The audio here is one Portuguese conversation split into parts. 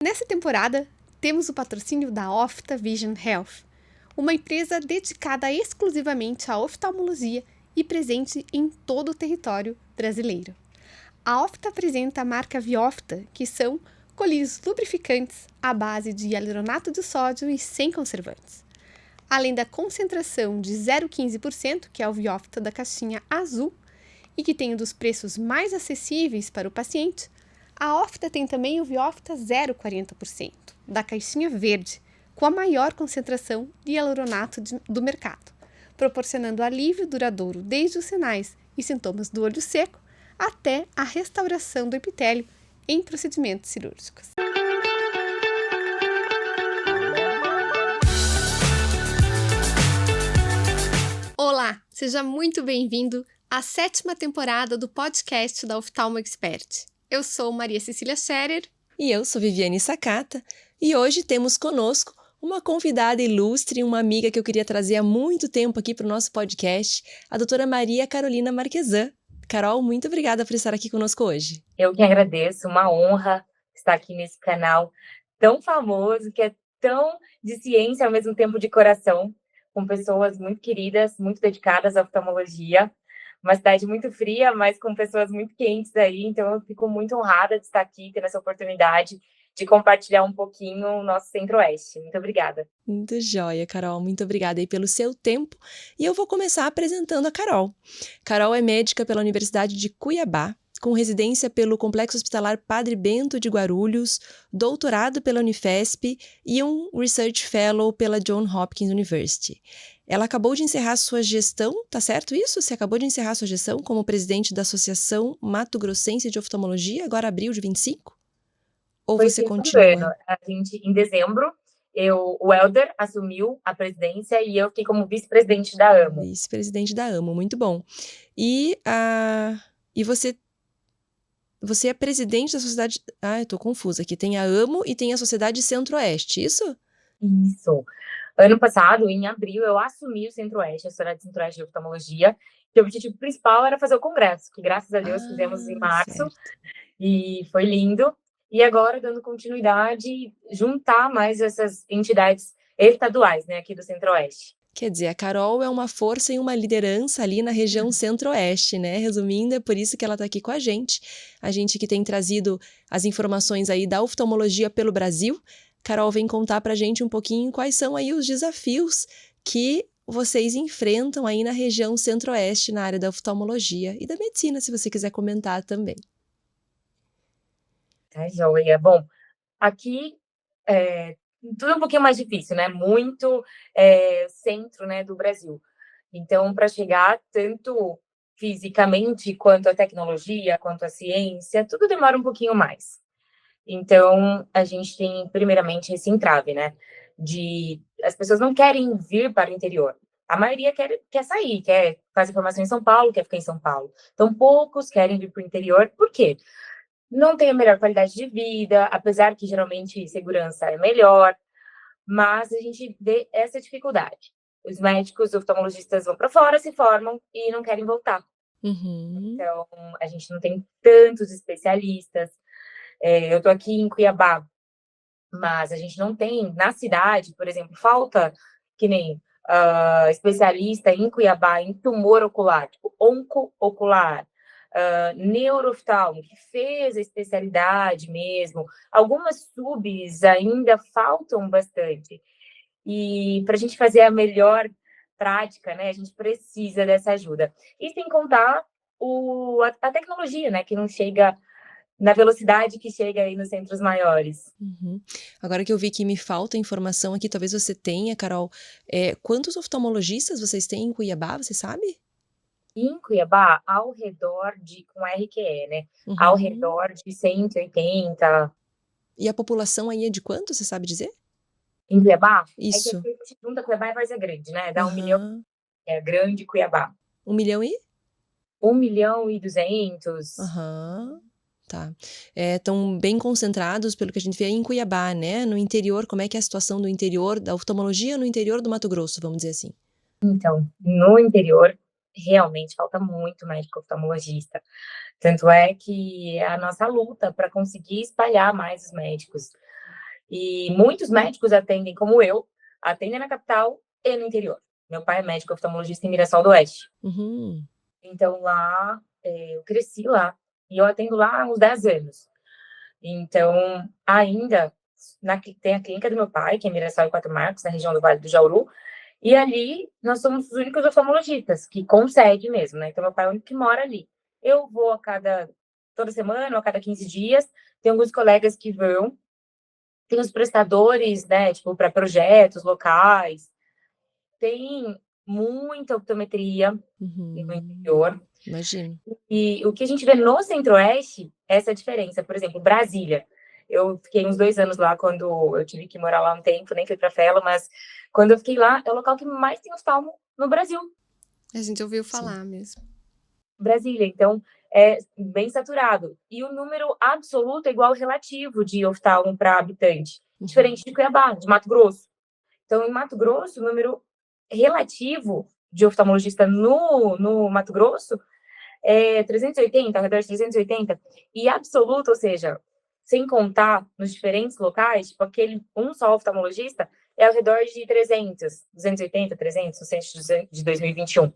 Nessa temporada, temos o patrocínio da Ofta Vision Health, uma empresa dedicada exclusivamente à oftalmologia e presente em todo o território brasileiro. A Ofta apresenta a marca Viofta, que são colírios lubrificantes à base de hialuronato de sódio e sem conservantes. Além da concentração de 0,15%, que é o Viofta da caixinha azul, e que tem um dos preços mais acessíveis para o paciente, a Ofta tem também o Viofta 0,40%, da caixinha verde, com a maior concentração de hialuronato do mercado, proporcionando alívio duradouro desde os sinais e sintomas do olho seco até a restauração do epitélio em procedimentos cirúrgicos. Olá, seja muito bem-vindo à 7ª temporada do podcast da Oftalmo Expert. Eu sou Maria Cecília Scherer. E eu sou Viviane Sakata. E hoje temos conosco uma convidada ilustre, uma amiga que eu queria trazer há muito tempo aqui para o nosso podcast, a doutora Maria Carolina Marquesan. Carol, muito obrigada por estar aqui conosco hoje. Eu que agradeço, uma honra estar aqui nesse canal tão famoso, que é tão de ciência ao mesmo tempo de coração, com pessoas muito queridas, muito dedicadas à oftalmologia. Uma cidade muito fria, mas com pessoas muito quentes aí, então eu fico muito honrada de estar aqui, tendo essa oportunidade de compartilhar um pouquinho o nosso Centro-Oeste. Muito obrigada. Muito joia, Carol. Muito obrigada aí pelo seu tempo. E eu vou começar apresentando a Carol. Carol é médica pela Universidade de Cuiabá, com residência pelo Complexo Hospitalar Padre Bento de Guarulhos, doutorado pela Unifesp e um Research Fellow pela Johns Hopkins University. Ela acabou de encerrar sua gestão, tá certo isso? Você acabou de encerrar sua gestão como presidente da Associação Mato Grossense de Oftalmologia, agora abril de 25? Ou Foi você continua? em dezembro, o Helder assumiu a presidência e eu fiquei como vice-presidente da AMO. Vice-presidente da AMO, muito bom. E você é presidente da sociedade... eu tô confusa aqui. Tem a AMO e tem a Sociedade Centro-Oeste, isso? Isso. Ano passado, em abril, eu assumi o Centro-Oeste, a Sociedade Centro-Oeste de Oftalmologia, que o objetivo principal era fazer o congresso, que graças a Deus fizemos em março, certo. E foi lindo. E agora, dando continuidade, juntar mais essas entidades estaduais, né, aqui do Centro-Oeste. Quer dizer, a Carol é uma força e uma liderança ali na região Centro-Oeste, né? Resumindo, é por isso que ela está aqui com a gente que tem trazido as informações aí da oftalmologia pelo Brasil. Carol vem contar pra gente um pouquinho quais são aí os desafios que vocês enfrentam aí na região Centro-Oeste, na área da oftalmologia e da medicina, se você quiser comentar também. Tá, joia. Bom, aqui tudo é um pouquinho mais difícil, né? Muito centro, né, do Brasil. Então, para chegar tanto fisicamente quanto a tecnologia, quanto a ciência, tudo demora um pouquinho mais. Então, a gente tem, primeiramente, esse entrave, né? As pessoas não querem vir para o interior. A maioria quer sair, quer fazer formação em São Paulo, quer ficar em São Paulo. Então, poucos querem vir para o interior. Por quê? Não tem a melhor qualidade de vida, apesar que, geralmente, segurança é melhor. Mas a gente vê essa dificuldade. Os médicos, oftalmologistas vão para fora, se formam e não querem voltar. Uhum. Então, a gente não tem tantos especialistas. Eu estou aqui em Cuiabá, mas a gente não tem, na cidade, por exemplo, falta que nem especialista em Cuiabá em tumor ocular, tipo onco-ocular, neurooftalmo, que fez a especialidade mesmo. Algumas subs ainda faltam bastante. E para a gente fazer a melhor prática, né, a gente precisa dessa ajuda. E sem contar a tecnologia, né, que não chega na velocidade que chega aí nos centros maiores. Uhum. Agora que eu vi que me falta informação aqui, talvez você tenha, Carol, quantos oftalmologistas vocês têm em Cuiabá, você sabe? Em Cuiabá, ao redor com RQE, né? Uhum. Ao redor de 180. E a população aí é de quanto, você sabe dizer? Em Cuiabá? Isso. É que a gente junta Cuiabá e Várzea Grande, né? Dá 1 milhão, Aham. é grande Cuiabá. 1 milhão e? 1.200.000. Aham. Tá. Estão bem concentrados, pelo que a gente vê aí em Cuiabá, né? No interior, como é que é a situação do interior, da oftalmologia no interior do Mato Grosso, vamos dizer assim? Então, no interior, realmente falta muito médico oftalmologista. Tanto é que é a nossa luta para conseguir espalhar mais os médicos. E muitos médicos atendem, como eu, atendem na capital e no interior. Meu pai é médico oftalmologista em Mirassol do Oeste. Uhum. Então, lá, eu cresci lá. E eu atendo lá há uns 10 anos. Então, ainda tem a clínica do meu pai, que é em Mirassol e Quatro Marcos, na região do Vale do Jauru. E ali, nós somos os únicos oftalmologistas que conseguem mesmo, né? Então, meu pai é o único que mora ali. Eu vou toda semana, ou a cada 15 dias. Tem alguns colegas que vão. Tem os prestadores, né? Tipo, para projetos locais. Tem muita optometria no Uhum. interior. Imagino. E o que a gente vê no Centro-Oeste, essa diferença. Por exemplo, Brasília. Eu fiquei uns 2 anos lá quando eu tive que morar lá um tempo, nem fui para Fela, mas quando eu fiquei lá, é o local que mais tem oftalmo no Brasil. A gente ouviu Sim. falar mesmo. Brasília, então é bem saturado. E o número absoluto é igual ao relativo de oftalmo para habitante, diferente de Cuiabá, de Mato Grosso. Então, em Mato Grosso, o número relativo de oftalmologista no Mato Grosso é 380, ao redor de 380, e absoluto, ou seja, sem contar nos diferentes locais, tipo aquele um só oftalmologista, é ao redor de 300, 280, 300, no censo de 2021.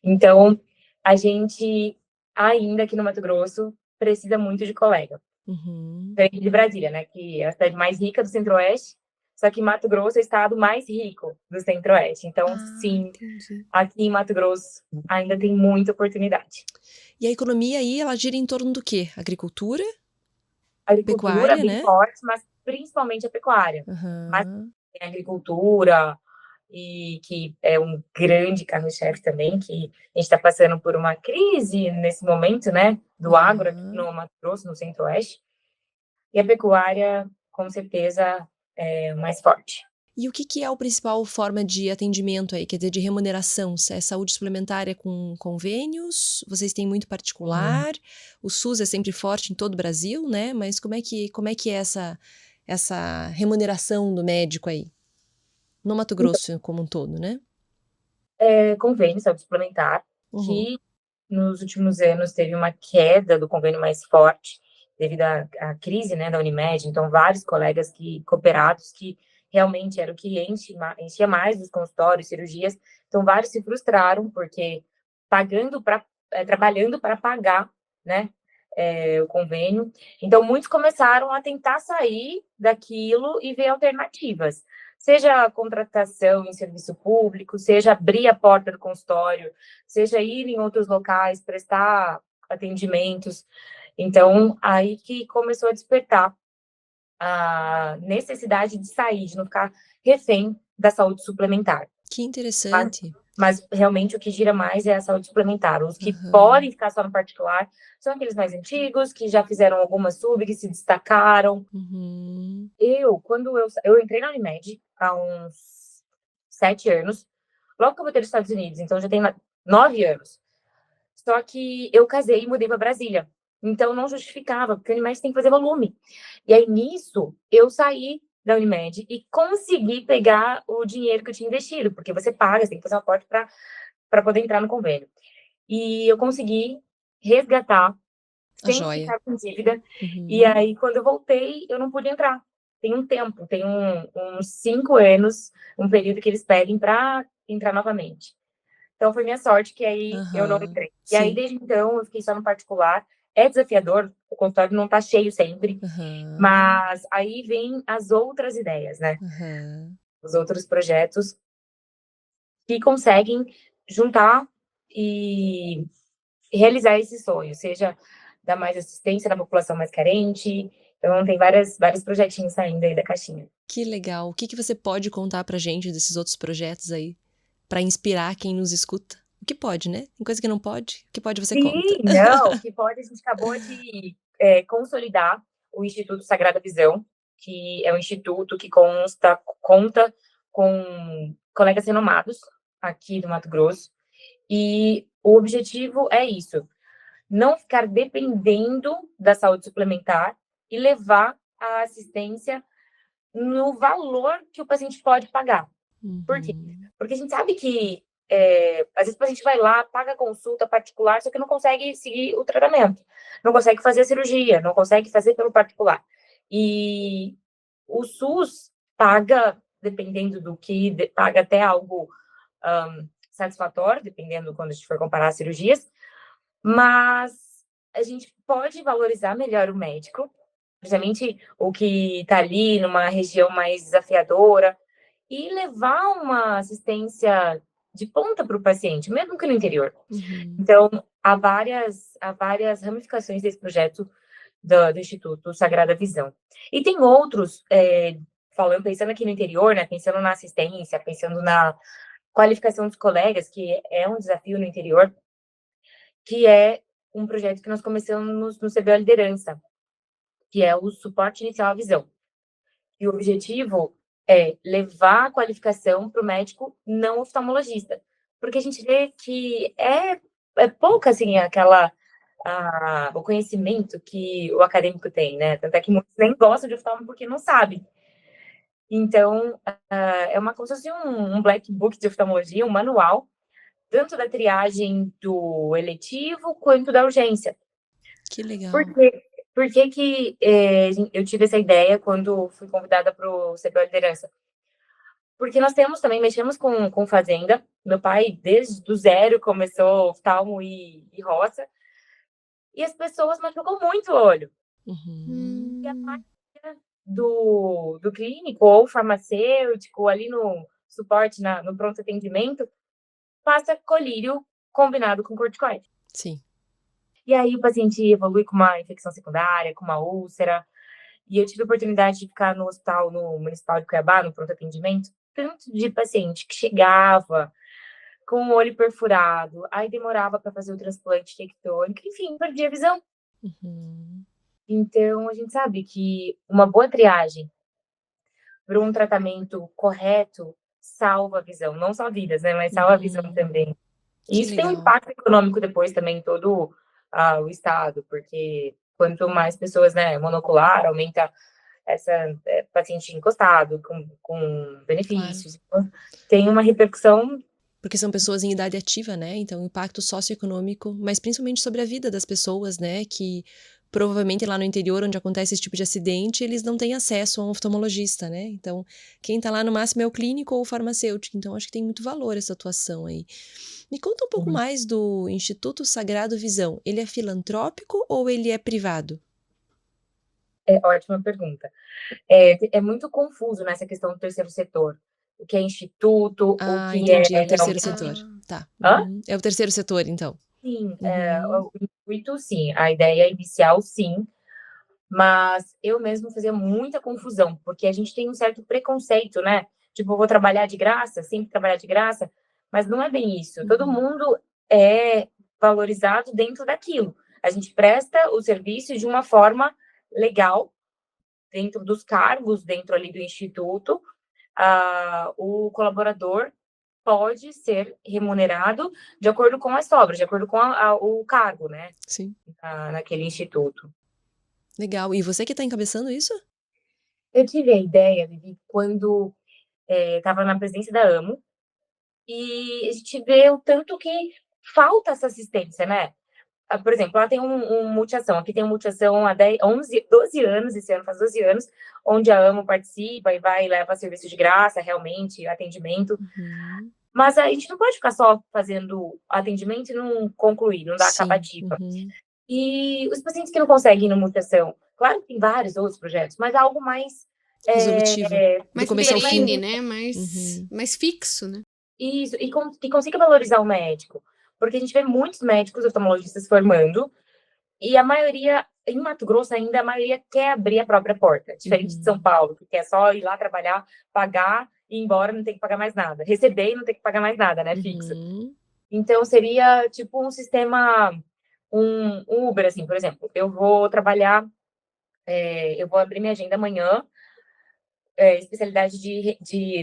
Então, a gente, ainda aqui no Mato Grosso, precisa muito de colega. Uhum. Diferente de Brasília, né, que é a cidade mais rica do Centro-Oeste, só que Mato Grosso é o estado mais rico do Centro-Oeste. Então, sim, Entendi. aqui em Mato Grosso ainda tem muita oportunidade. E a economia aí, ela gira em torno do quê? Agricultura? Agricultura Pecuária, bem né? forte, mas principalmente a pecuária. Mas Aham. tem a agricultura, e que é um grande carro-chefe também, que a gente está passando por uma crise nesse momento, né, do agro aqui Aham. no Mato Grosso, no Centro-Oeste, e a pecuária, com certeza, é mais forte. E o que que é a principal forma de atendimento aí? Quer dizer, de remuneração? É saúde suplementar com convênios? Vocês têm muito particular? O SUS é sempre forte em todo o Brasil, né? Mas como é que é essa remuneração do médico aí? No Mato Então, Grosso como um todo, né? convênio, saúde suplementar, Uhum. que nos últimos anos teve uma queda do convênio mais forte devido à crise, né, da Unimed. Então, vários colegas cooperados que realmente era o que enchia mais os consultórios, cirurgias. Então, vários se frustraram porque trabalhando para pagar, né, o convênio. Então, muitos começaram a tentar sair daquilo e ver alternativas. Seja a contratação em serviço público, seja abrir a porta do consultório, seja ir em outros locais, prestar atendimentos. Então, aí que começou a despertar a necessidade de sair, de não ficar refém da saúde suplementar. Que Mas, interessante. mas realmente o que gira mais é a saúde suplementar. Os que Aham. podem ficar só no particular são aqueles mais antigos, que já fizeram algumas sub, que se destacaram. Uhum. Quando eu entrei na Unimed há uns 7 anos, logo que eu voltei dos Estados Unidos, então já tem 9 anos. Só que eu casei e mudei para Brasília. Então não justificava, porque a Unimed tem que fazer volume. E aí nisso, eu saí da Unimed e consegui pegar o dinheiro que eu tinha investido, porque você paga, você tem que fazer um aporte para poder entrar no convênio. E eu consegui resgatar A sem joia. ficar com dívida. E Uhum. aí, quando eu voltei, eu não pude entrar. Tem um tempo, tem uns 5 anos, um período que eles pedem para entrar novamente. Então, foi minha sorte que aí eu não Aham. entrei. E aí, Sim. desde então, eu fiquei só no particular. É desafiador, o consultório não está cheio sempre, Aham. mas aí vem as outras ideias, né? Aham. Os outros projetos que conseguem juntar e realizar esse sonho, seja dar mais assistência na população mais carente. Então, tem vários projetinhos saindo aí da caixinha. Que legal. O que que você pode contar pra gente desses outros projetos aí, pra inspirar quem nos escuta? O que pode, né? Tem coisa que não pode. O que pode você conta. Sim, não, que pode, a gente acabou de consolidar o Instituto Sagrada Visão, que é um instituto que conta com colegas renomados aqui do Mato Grosso, e o objetivo é isso, não ficar dependendo da saúde suplementar e levar a assistência no valor que o paciente pode pagar. Por quê? Uhum. Porque a gente sabe que, às vezes, o paciente vai lá, paga a consulta particular, só que não consegue seguir o tratamento, não consegue fazer a cirurgia, não consegue fazer pelo particular. E o SUS paga, dependendo do que, paga até algo satisfatório, dependendo quando a gente for comparar as cirurgias, mas a gente pode valorizar melhor o médico, principalmente o que está ali numa região mais desafiadora, e levar uma assistência de ponta para o paciente, mesmo que no interior. Então, há várias ramificações desse projeto do Instituto Sagrada Visão. E tem outros, pensando aqui no interior, né, pensando na assistência, pensando na qualificação dos colegas, que é um desafio no interior, que é um projeto que nós começamos no CBO Liderança, que é o suporte inicial à visão. E o objetivo é levar a qualificação para o médico não oftalmologista, porque a gente vê que é pouco, assim, o conhecimento que o acadêmico tem, né? Tanto é que muitos nem gostam de oftalmo porque não sabem. Então, é como se fosse um black book de oftalmologia, um manual, tanto da triagem do eletivo quanto da urgência. Que legal. Por que eu tive essa ideia quando fui convidada para o CBO Liderança? Porque nós mexemos com fazenda. Meu pai, desde o zero, começou oftalmo e roça. E as pessoas machucam muito o olho. E a maioria do clínico ou farmacêutico, ali no suporte, no pronto atendimento, passa colírio combinado com corticoide. Sim. E aí o paciente evolui com uma infecção secundária, com uma úlcera. E eu tive a oportunidade de ficar no hospital, no Municipal de Cuiabá, no pronto atendimento, tanto de paciente que chegava com o olho perfurado, aí demorava para fazer o transplante tectônico, enfim, perdia a visão. Então, a gente sabe que uma boa triagem para um tratamento correto salva a visão, não só vidas, né, mas salva a visão também. E isso tem um impacto econômico depois também em todo o estado, porque quanto mais pessoas, né, monocular, aumenta essa paciente encostado, com benefícios. Claro. Tem uma repercussão. Porque são pessoas em idade ativa, né? Então, impacto socioeconômico, mas principalmente sobre a vida das pessoas, né? Que provavelmente lá no interior, onde acontece esse tipo de acidente, eles não têm acesso a um oftalmologista, né? Então, quem tá lá no máximo é o clínico ou o farmacêutico. Então, acho que tem muito valor essa atuação aí. Me conta um pouco mais do Instituto Sagrado Visão. Ele é filantrópico ou ele é privado? Ótima pergunta. É muito confuso nessa questão do terceiro setor. O que é instituto, o que entendi, é o terceiro setor. Tá. É o terceiro setor, então. Sim, o intuito, sim. A ideia inicial, sim. Mas eu mesmo fazia muita confusão, porque a gente tem um certo preconceito, né? Tipo, eu vou trabalhar de graça, sempre trabalhar de graça, mas não é bem isso. Todo mundo é valorizado dentro daquilo. A gente presta o serviço de uma forma legal, dentro dos cargos, dentro ali do instituto. O colaborador pode ser remunerado de acordo com as sobras, de acordo com o cargo, né? Sim. Naquele instituto. Legal. E você que está encabeçando isso? Eu tive a ideia, Vivi, quando estava na presidência da AMO, e a gente vê o tanto que falta essa assistência, né? Por exemplo, lá tem um multiação, aqui tem uma multiação há 12 anos, esse ano faz 12 anos, onde a AMO participa e vai e leva serviço de graça, realmente, atendimento. Mas a gente não pode ficar só fazendo atendimento e não concluir, não dar acabativa. E os pacientes que não conseguem ir na multiação, claro que tem vários outros projetos, mas algo mais resolutivo, mais perene, né? Mais fixo, né? Isso, e que consiga valorizar o médico. Porque a gente vê muitos médicos oftalmologistas formando, e a maioria, em Mato Grosso ainda, a maioria quer abrir a própria porta, diferente de São Paulo, que quer só ir lá trabalhar, pagar e ir embora, não tem que pagar mais nada. Receber e não tem que pagar mais nada, né? Fixo. Então, seria tipo um sistema, um Uber, assim, por exemplo. Eu vou trabalhar, eu vou abrir minha agenda amanhã, especialidade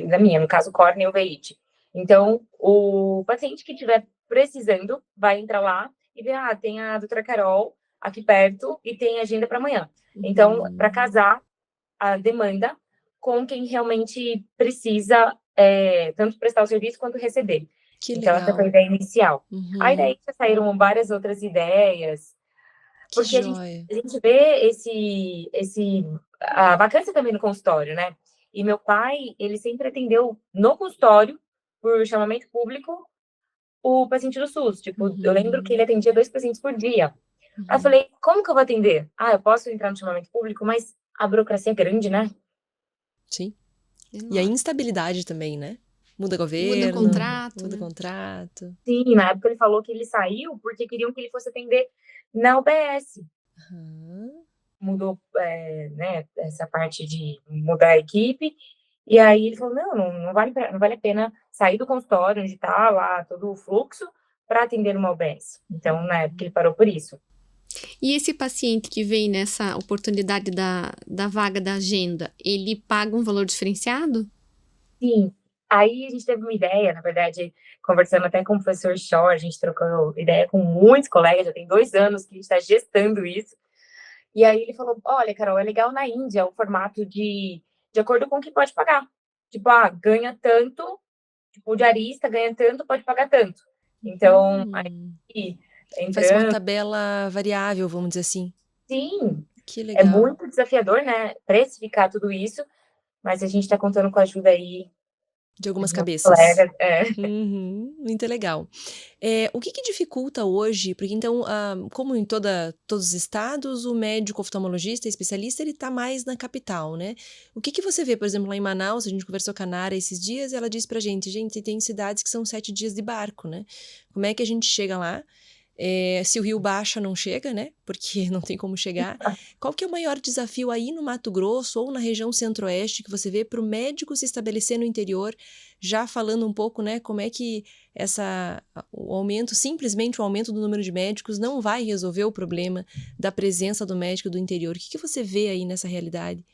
da minha, no caso, córnea e uveíte. Então, o paciente que estiver precisando vai entrar lá e ver, tem a doutora Carol aqui perto e tem agenda para amanhã. Então, para casar a demanda com quem realmente precisa tanto prestar o serviço quanto receber. Que então, legal. essa foi a ideia inicial. Aí daí já saíram várias outras ideias. Que Porque joia. a gente vê a vacância também no consultório, né? E meu pai, ele sempre atendeu no consultório, por chamamento público, o paciente do SUS. Tipo, eu lembro que ele Uhum, atendia 2 pacientes por dia. Aí eu uhum. falei: "Como que eu vou atender? Ah, eu posso entrar no chamamento público, mas a burocracia é grande, né?" Sim. E a Enorme. instabilidade também, né? Muda Muda governo, contrato, muda né? contrato. Sim, na época ele falou que ele saiu porque queriam que ele fosse atender na UBS. Aham. Mudou, né, essa parte de mudar a equipe, e aí ele falou: "Não vale a pena sair do consultório onde tá lá todo o fluxo para atender uma UBS". Então, na época, ele parou por isso. E esse paciente que vem nessa oportunidade da vaga da agenda, ele paga um valor diferenciado? Sim, aí a gente teve uma ideia, na verdade, conversando até com o professor Shaw, a gente trocou ideia com muitos colegas, já tem 2 anos que a gente está gestando isso. E aí ele falou: "Olha, Carol, é legal na Índia o formato de acordo com o que pode pagar. Tipo, ganha tanto, tipo, o diarista ganha tanto, pode pagar tanto". Então, Hum. aí Faz uma entrando tabela variável, vamos dizer assim. sim, Que é legal. muito desafiador, né, precificar tudo isso, mas a gente está contando com a ajuda aí De algumas de outros cabeças. colegas. É. Uhum, muito legal. O que que dificulta hoje? Porque então, como em todos os estados, o médico oftalmologista, especialista, ele está mais na capital, né? O que que você vê, por exemplo, lá em Manaus, a gente conversou com a Nara esses dias, e ela disse pra gente, tem cidades que são 7 dias de barco, né? Como é que a gente chega lá? Se o rio baixa, não chega, né? Porque não tem como chegar. Qual que é o maior desafio aí no Mato Grosso ou na região centro-oeste que você vê para o médico se estabelecer no interior? Já falando um pouco, né, como é que simplesmente o aumento do número de médicos não vai resolver o problema da presença do médico do interior. O que que você vê aí nessa realidade?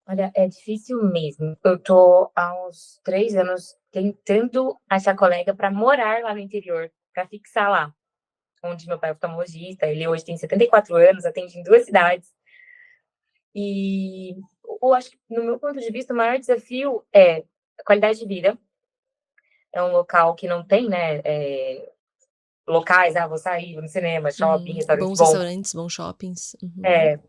Olha, é difícil mesmo. Eu tô há uns 3 anos tentando achar colega para morar lá no interior, para fixar lá, onde meu pai é oftalmologista, ele hoje tem 74 anos, atende em 2 cidades. E eu acho que, no meu ponto de vista, o maior desafio é a qualidade de vida. É um local que não tem, né, locais, vou sair, vou no cinema, shopping, restaurante Bons bom. restaurantes, bons shoppings. Uhum. É.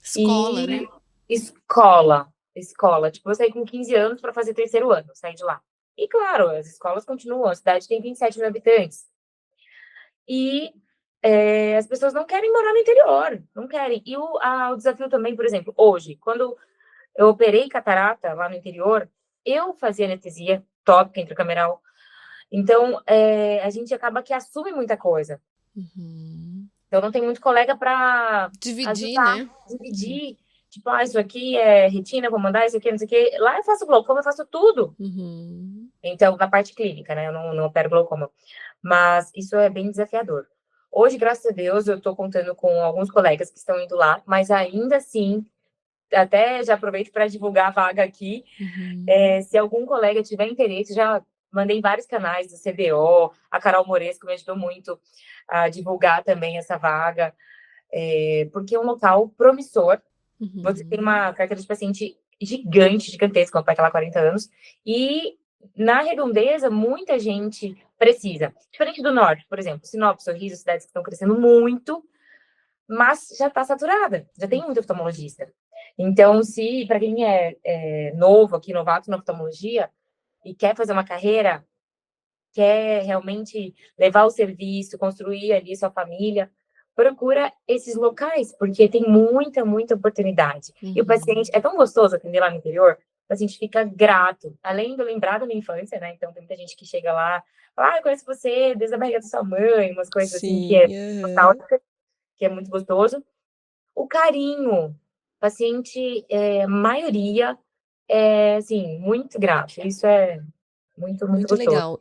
Escola, E né? escola, tipo, eu saí com 15 anos para fazer 3º ano, saí de lá. E claro, as escolas continuam, a cidade tem 27 mil habitantes. E, as pessoas não querem morar no interior, não querem. E o desafio também, por exemplo, hoje, quando eu operei catarata lá no interior, eu fazia anestesia tópica intracameral, então, a gente acaba que assume muita coisa. Uhum. Então não tem muito colega para Dividir, ajudar, né? dividir, tipo: "Ah, isso aqui é retina, vou mandar isso aqui, não sei o quê". Lá eu faço glaucoma, eu faço tudo. Uhum. Então, na parte clínica, né, eu não opero glaucoma, mas isso é bem desafiador. Hoje, graças a Deus, eu estou contando com alguns colegas que estão indo lá, mas ainda assim, até já aproveito para divulgar a vaga aqui, Uhum. se algum colega tiver interesse, já mandei em vários canais do CBO, a Carol Moresco me ajudou muito a divulgar também essa vaga, porque é um local promissor. Você tem Uhum. uma carteira de paciente gigante, gigantesca, meu pai tá lá há 40 anos, e na redondeza muita gente precisa. Diferente do norte, por exemplo, Sinop, Sorriso, cidades que estão crescendo muito, mas já está saturada, já tem muito oftalmologista. Então, se para quem é novo aqui, novato na oftalmologia, e quer fazer uma carreira, quer realmente levar o serviço, construir ali sua família, procura esses locais, porque tem muita, muita oportunidade. E o paciente Uhum. é tão gostoso atender lá no interior, o paciente fica grato, além de lembrar da minha infância, né? Então tem muita gente que chega lá, fala: eu conheço você desde a barriga da sua mãe, umas coisas assim que Sim, é aham. nostálgica, que é muito gostoso. O carinho, paciente, maioria é assim, muito grato. Isso é muito, muito Muito gostoso. legal.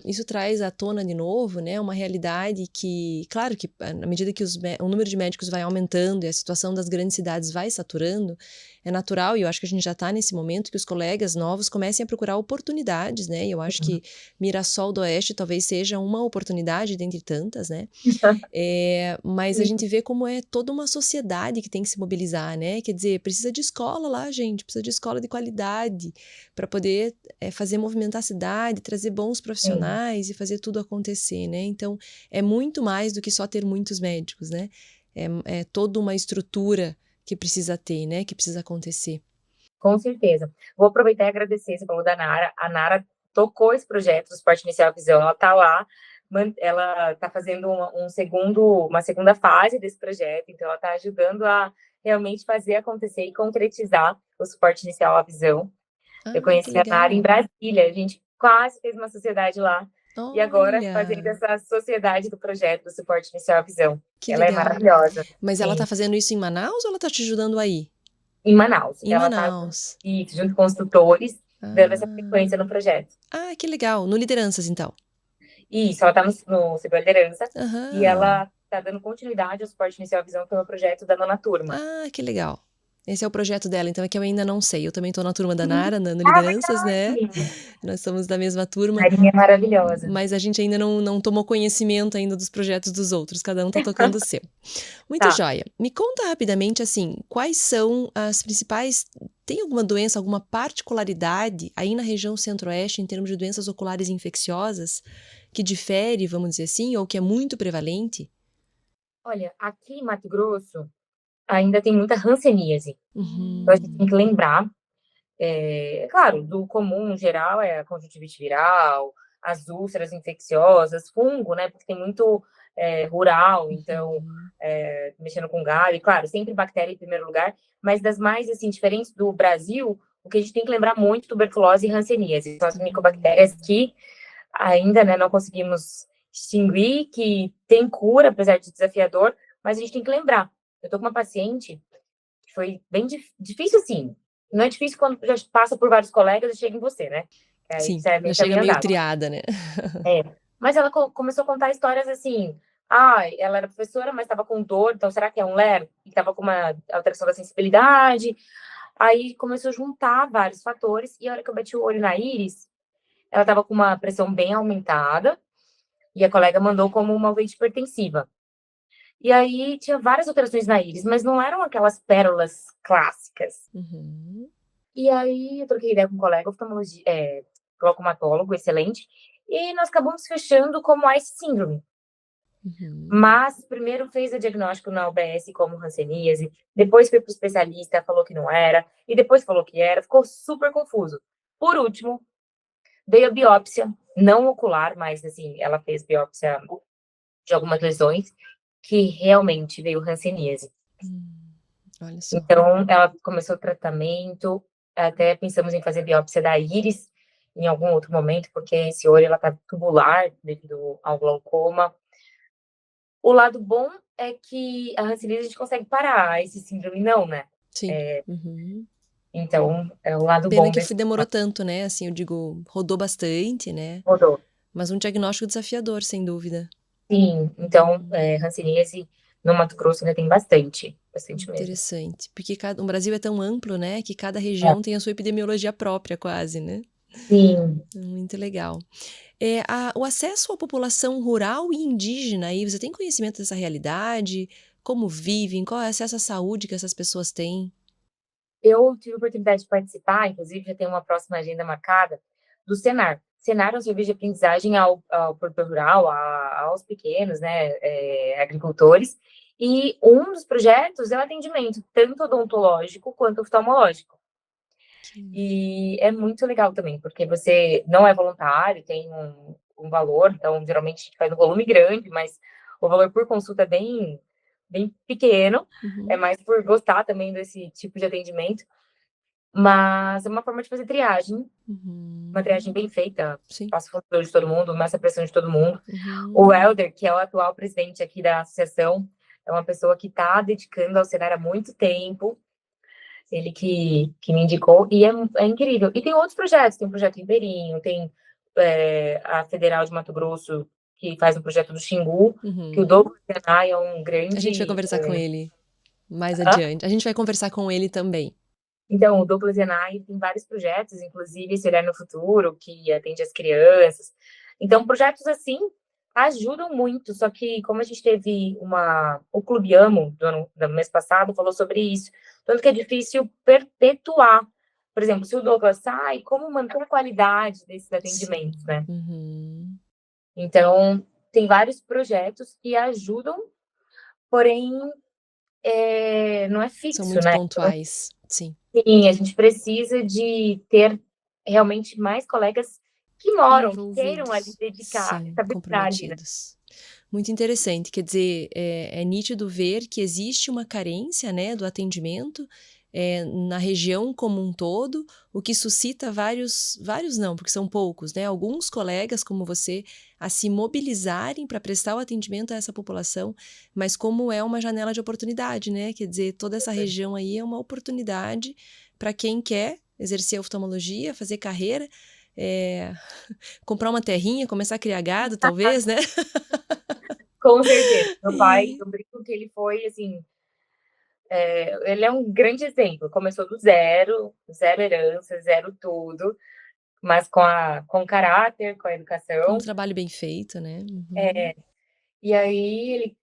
Isso traz à tona de novo, né, uma realidade que, claro que na medida que o número de médicos vai aumentando e a situação das grandes cidades vai saturando, é natural, e eu acho que a gente já está nesse momento que os colegas novos comecem a procurar oportunidades, né? E eu acho que Mirassol do Oeste talvez seja uma oportunidade dentre tantas, né? Mas a gente vê como é toda uma sociedade que tem que se mobilizar, né? Quer dizer, precisa de escola lá, gente, precisa de escola de qualidade para poder fazer movimentação movimentar a cidade, trazer bons profissionais e fazer tudo acontecer, né? Então, é muito mais do que só ter muitos médicos, né? É toda uma estrutura que precisa ter, né? Que precisa acontecer. Com certeza. Vou aproveitar e agradecer, você falou da Nara. A Nara tocou esse projeto do Suporte Inicial à Visão, ela está lá, ela está fazendo uma segunda fase desse projeto, então ela está ajudando a realmente fazer acontecer e concretizar o Suporte Inicial à Visão. Eu Ah, que conheci a Nara em legal. Brasília, a gente quase fez uma sociedade lá, e agora fazendo Olha, essa sociedade do projeto do Suporte Inicial à Visão. que Ela é legal. maravilhosa. Mas ela Sim, tá fazendo isso em Manaus ou ela tá te ajudando aí? em Manaus. Em Ela está Manaus. junto com os tutores, dando essa Ah, frequência no projeto. que legal. No Lideranças, então. Isso, ela está no Civil Liderança, e Aham. ela está dando continuidade ao Suporte Inicial à Visão, que é o projeto da nona turma. Que legal. Esse é o projeto dela, então é que eu ainda não sei. Eu também tô na turma da Sim. Nara, no Ah, Lideranças, né? verdade! Nós somos da mesma turma, Marinha é maravilhosa. mas a gente ainda não tomou conhecimento ainda dos projetos dos outros, cada um tá tocando o seu. Muito Tá. joia. Me conta rapidamente, assim, quais são as principais... Tem alguma doença, alguma particularidade aí na região centro-oeste em termos de doenças oculares infecciosas que difere, vamos dizer assim, ou que é muito prevalente? Olha, aqui em Mato Grosso ainda tem muita hanseníase. Então a gente tem Uhum, que lembrar, claro, do comum geral é a conjuntivite viral, as úlceras infecciosas, fungo, né? Porque tem muito rural, então uhum, mexendo com galho, e claro, sempre bactéria em primeiro lugar, mas das mais assim diferentes do Brasil, o que a gente tem que lembrar muito tuberculose e hanseníase, são as micobactérias uhum. que ainda, né, não conseguimos extinguir, que tem cura, apesar de desafiador, mas a gente tem que lembrar. Eu tô com uma paciente que foi bem difícil, assim. Não é difícil quando já passa por vários colegas e chega em você, né? Aí Sim, já é já meio chega caminho meio andado. triada, né? É. Mas ela começou a contar histórias assim. Ela era professora, mas estava com dor, então será que é um LER? E estava com uma alteração da sensibilidade. Aí começou a juntar vários fatores, e a hora que eu bati o olho na íris, ela estava com uma pressão bem aumentada, e a colega mandou como uma veia hipertensiva. E aí tinha várias alterações na íris, mas não eram aquelas pérolas clássicas. Uhum, E aí eu troquei ideia com um colega glaucomatólogo, excelente, e nós acabamos fechando como Ice Syndrome. uhum. Mas primeiro fez o diagnóstico na UBS como hanseníase, depois foi para o especialista, falou que não era, e depois falou que era, ficou super confuso. Por último, veio a biópsia, não ocular, mas assim, ela fez biópsia de algumas lesões, que realmente veio hanseníase. Hum, olha só. Então, ela começou o tratamento, até pensamos em fazer biópsia da íris em algum outro momento, porque esse olho ela tá tubular devido ao glaucoma. O lado bom é que a hanseníase a gente consegue parar, esse síndrome não, né? Sim. Uhum. Então, é o lado Pena bom que desse demorou tanto, né? Assim, eu digo, rodou bastante, né? rodou. Mas um diagnóstico desafiador, sem dúvida. Sim, então, hanseníase no Mato Grosso ainda tem bastante mesmo. Interessante. Porque o Brasil é tão amplo, né? Que cada É, região tem a sua epidemiologia própria, quase, né? sim, Muito legal. O acesso à população rural e indígena aí, você tem conhecimento dessa realidade? Como vivem? Qual é o acesso à saúde que essas pessoas têm? eu tive a oportunidade de participar, inclusive já tem uma próxima agenda marcada, do Senar. Senar é um serviço de aprendizagem ao produtor rural, aos pequenos, né, agricultores, e um dos projetos é o atendimento, tanto odontológico quanto oftalmológico. Que- E é muito legal também, porque você não é voluntário, tem um valor, então geralmente a gente faz um volume grande, mas o valor por consulta é bem pequeno, é Uhum, mais por gostar também desse tipo de atendimento. Mas é uma forma de fazer triagem, uma triagem uhum, bem feita, sim. passa o controle de todo mundo, massa a pressão de todo mundo. O Uhum, Helder, que é o atual presidente aqui da associação, é uma pessoa que está dedicando ao cenário há muito tempo, ele que me indicou, e é incrível. E tem outros projetos, tem o Projeto Ribeirinho, tem a Federal de Mato Grosso, que faz um projeto do Xingu, que o uhum. Douglas Senai é um A gente vai grande... conversar com ele mais adiante. A gente vai conversar com ele também. Então, o Douglas Enai tem vários projetos, inclusive esse Olhar no Futuro, que atende as crianças. Então, projetos assim ajudam muito, só que como a gente teve o Clube Amo do mês passado falou sobre isso, tanto que é difícil perpetuar por exemplo, se o Douglas sai, como manter a qualidade desses Sim. atendimentos, né? Uhum. Então, tem vários projetos que ajudam, porém, não é São fixo, muito né? Então, pontuais. Sim. sim, a gente precisa de ter realmente mais colegas que moram, que queiram ali Envolvidos. dedicar Sim, essa habilidade, né? comprometidos. Muito interessante, quer dizer, é nítido ver que existe uma carência, né, do atendimento na região como um todo, o que suscita vários não, porque são poucos, né, alguns colegas como você a se mobilizarem para prestar o atendimento a essa população, mas como é uma janela de oportunidade, né, quer dizer, toda essa região aí é uma oportunidade para quem quer exercer oftalmologia, fazer carreira, comprar uma terrinha, começar a criar gado, talvez, né? Com certeza. Meu pai, E eu brinco que ele foi, assim, ele é um grande exemplo. Começou do zero, zero herança, zero tudo, mas com caráter, com a com um educação. trabalho bem feito, né? Uhum, É, e aí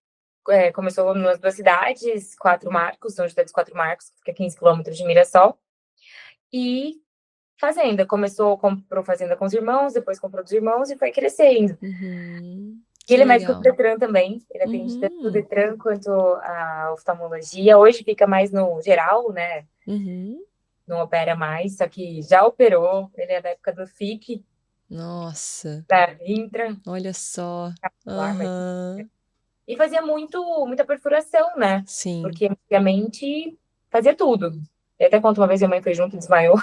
ele começou nas 2 cidades, Quatro Marcos, São José dos Quatro Marcos, que fica a 15 quilômetros de Mirassol, e fazenda. Comprou fazenda com os irmãos, depois comprou dos irmãos e foi crescendo. uhum. E Que ele é médico do legal. Detran também, ele atende tanto o Uhum, Detran quanto a oftalmologia. Hoje fica mais no geral, né? uhum. Não opera mais, só que já operou. Ele é da época do FIC, Nossa, da Intra, olha só. mas... Aham, E fazia muita perfuração, né? sim. Porque antigamente fazia tudo. Eu até conto uma vez, minha mãe foi junto e desmaiou.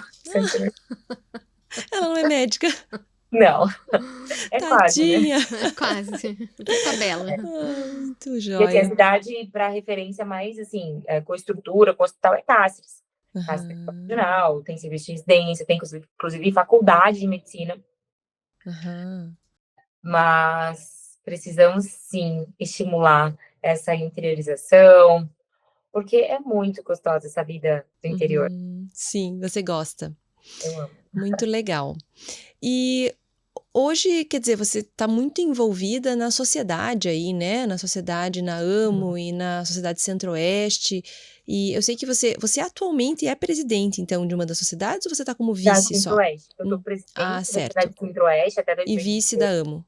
Ela não é médica. Não, é quase, né? Tadinha. É quase. Por tabela. Ah, muito E assim, a joia. cidade, para referência mais, assim, com estrutura, com hospital, é Cáceres. Cáceres tem Aham, profissional, tem serviço de residência, tem inclusive faculdade de medicina, aham. mas precisamos sim estimular essa interiorização, porque é muito gostosa essa vida do interior. Uhum. Sim, você gosta. Eu amo. Muito legal. E hoje, quer dizer, você está muito envolvida na sociedade aí, né? Na sociedade, na AMO e na sociedade Centro-Oeste. E eu sei que você atualmente é presidente, então, de uma das sociedades ou você está como Da vice só? Centro-Oeste. Eu sou Ah, presidente da certo. cidade de Centro-Oeste até E vice da 2023 AMO.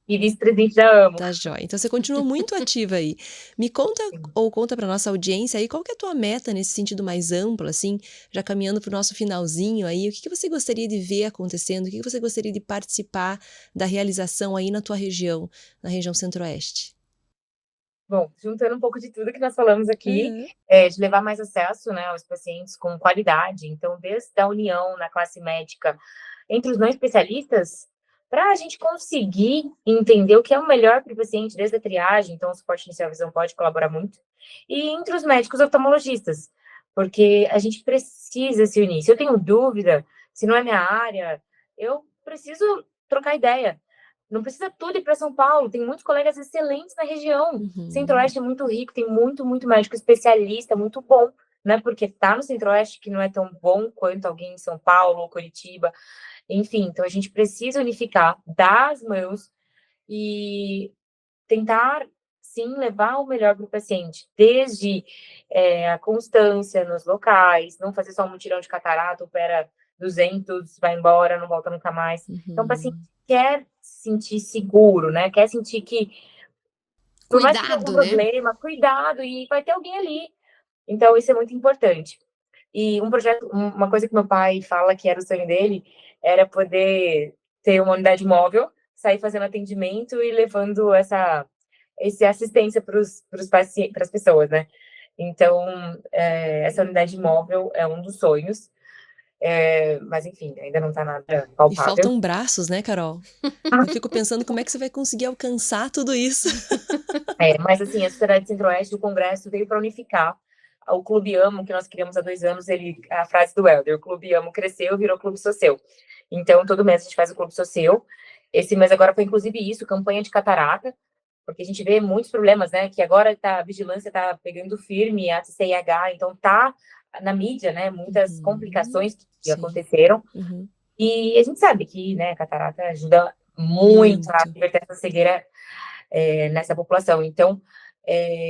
e vice-presidente da AMO. Tá joia. Então você continua muito ativa aí. Me conta ou conta para nossa audiência aí qual que é a tua meta nesse sentido mais amplo, assim, já caminhando para o nosso finalzinho aí. O que que você gostaria de ver acontecendo? O que que você gostaria de participar da realização aí na tua região, na região Centro-Oeste? Bom, juntando um pouco de tudo que nós falamos aqui, Aham. de levar mais acesso, né, aos pacientes com qualidade. Então, desde a união na classe médica entre os não especialistas, para a gente conseguir entender o que é o melhor para o paciente, desde a triagem, então o suporte inicial à visão pode colaborar muito, e entre os médicos oftalmologistas, porque a gente precisa se unir. Se eu tenho dúvida, se não é minha área, eu preciso trocar ideia. Não precisa tudo ir para São Paulo, tem muitos colegas excelentes na região. Uhum. Centro-Oeste é muito rico, tem muito médico especialista, muito bom, né? Porque tá no Centro-Oeste que não é tão bom quanto alguém em São Paulo ou Curitiba. Enfim, então a gente precisa unificar, dar as mãos e tentar, sim, levar o melhor para o paciente, desde a constância nos locais, não fazer só um mutirão de catarata, opera 200, vai embora, não volta nunca mais. Então, o paciente Uhum. quer se sentir seguro, né? Quer sentir que, por mais que tenha algum Cuidado, né? problema, cuidado, e vai ter alguém ali. Então, isso é muito importante. E uma coisa que meu pai fala que era o sonho dele, era poder ter uma unidade móvel, sair fazendo atendimento e levando essa assistência para as pessoas, né? Então, essa unidade móvel é um dos sonhos, mas enfim, ainda não está nada E palpável. faltam braços, né, Carol? Eu fico pensando como é que você vai conseguir alcançar tudo isso. Mas assim, a Sociedade Centro-Oeste do Congresso veio para unificar o Clube Amo, que nós criamos há 2 anos, a frase do Helder, o Clube Amo cresceu, virou Clube Social. Então, todo mês a gente faz o Clube Social. Esse mês agora foi, inclusive, isso, campanha de catarata, porque a gente vê muitos problemas, né, que agora a vigilância está pegando firme, a TCIH, então tá na mídia, né, muitas Uhum. complicações que Sim. aconteceram, Uhum. e a gente sabe que, né, a catarata ajuda muito a Muito. reverter essa cegueira nessa população. Então,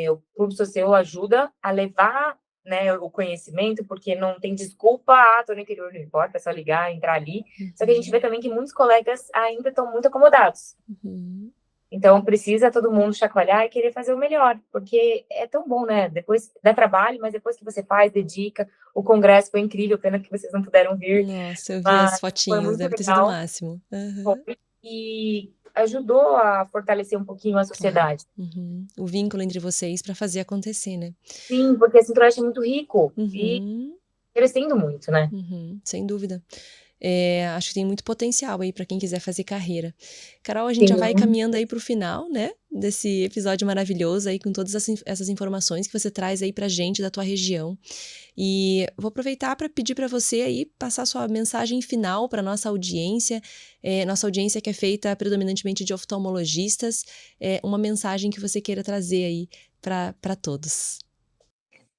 o Clube Social ajuda a levar né, o conhecimento, porque não tem desculpa, tô no interior, não importa, é só ligar, entrar ali. Só que a gente vê também que muitos colegas ainda estão muito acomodados. Uhum. Então, precisa todo mundo chacoalhar e querer fazer o melhor, porque é tão bom, né? Depois dá trabalho, mas depois que você faz, dedica. O congresso foi incrível, pena que vocês não puderam vir, Nossa, eu vi as mas foi fotinhas, muito deve ter sido o legal. máximo. Aham. Foi, e ajudou a fortalecer um pouquinho a Claro. sociedade. Uhum. O vínculo entre vocês para fazer acontecer, né? Sim, porque esse Centro-Oeste é muito rico e Uhum. crescendo muito, né? Uhum. Sem dúvida. Acho que tem muito potencial aí para quem quiser fazer carreira. Carol, a gente já vai Sim, caminhando aí para o final, né? Desse episódio maravilhoso aí com todas essas informações que você traz aí pra gente da tua região. E vou aproveitar para pedir para você aí passar sua mensagem final para nossa audiência que é feita predominantemente de oftalmologistas, uma mensagem que você queira trazer aí para todos.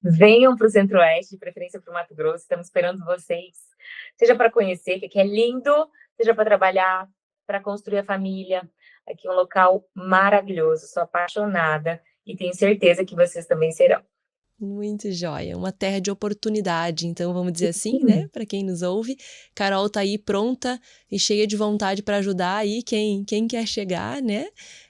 venham para o Centro-Oeste, de preferência para o Mato Grosso, estamos esperando vocês, seja para conhecer, que aqui é lindo, seja para trabalhar, para construir a família. Aqui é um local maravilhoso, sou apaixonada e tenho certeza que vocês também serão. Muito joia, uma terra de oportunidade, então vamos dizer assim, né? Para quem nos ouve, Carol tá aí pronta e cheia de vontade para ajudar aí quem quer chegar, né?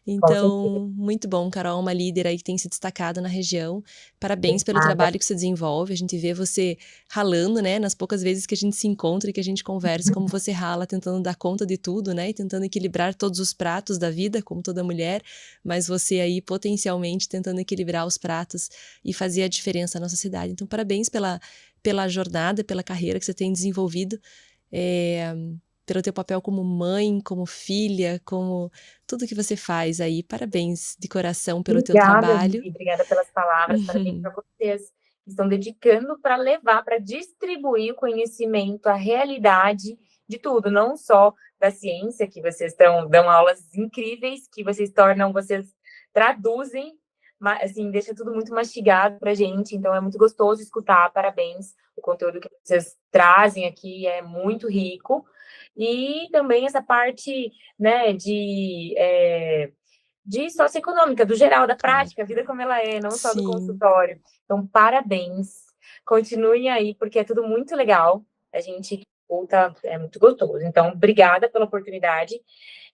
Com certeza. Então, muito bom, Carol, é uma líder aí que tem se destacado na região. Parabéns pelo Obrigada. trabalho que você desenvolve. A gente vê você ralando, né? Nas poucas vezes que a gente se encontra e que a gente conversa, como você rala, tentando dar conta de tudo, né? E tentando equilibrar todos os pratos da vida, como toda mulher, mas você aí potencialmente tentando equilibrar os pratos e fazer a diferença na nossa cidade. Então, parabéns pela jornada, pela carreira que você tem desenvolvido, pelo teu papel como mãe, como filha, como tudo que você faz aí. Parabéns de coração pelo teu Obrigada, trabalho. Vivi. Obrigada pelas palavras. Parabéns para vocês que estão dedicando para levar, para distribuir o conhecimento, a realidade de tudo, não só da ciência, que vocês dão aulas incríveis, que vocês traduzem, mas assim, deixa tudo muito mastigado para a gente, então é muito gostoso escutar. Parabéns. O conteúdo que vocês trazem aqui é muito rico. E também essa parte, né, de socioeconômica, do geral, da Claro. prática, a vida como ela é, não só do Sim. consultório. Então, parabéns. Continuem aí, porque é tudo muito legal. A gente escuta, é muito gostoso. Então, obrigada pela oportunidade.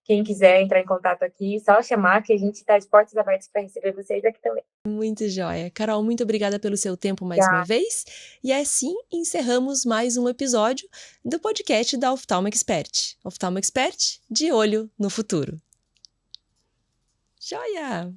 Quem quiser entrar em contato aqui, só chamar que a gente está de portas abertas para receber vocês aqui também. Muito joia. Carol, muito obrigada pelo seu tempo mais uma Obrigada. vez. E assim encerramos mais um episódio do podcast da Oftalmo Expert. Oftalmo Expert, de olho no futuro. Joia!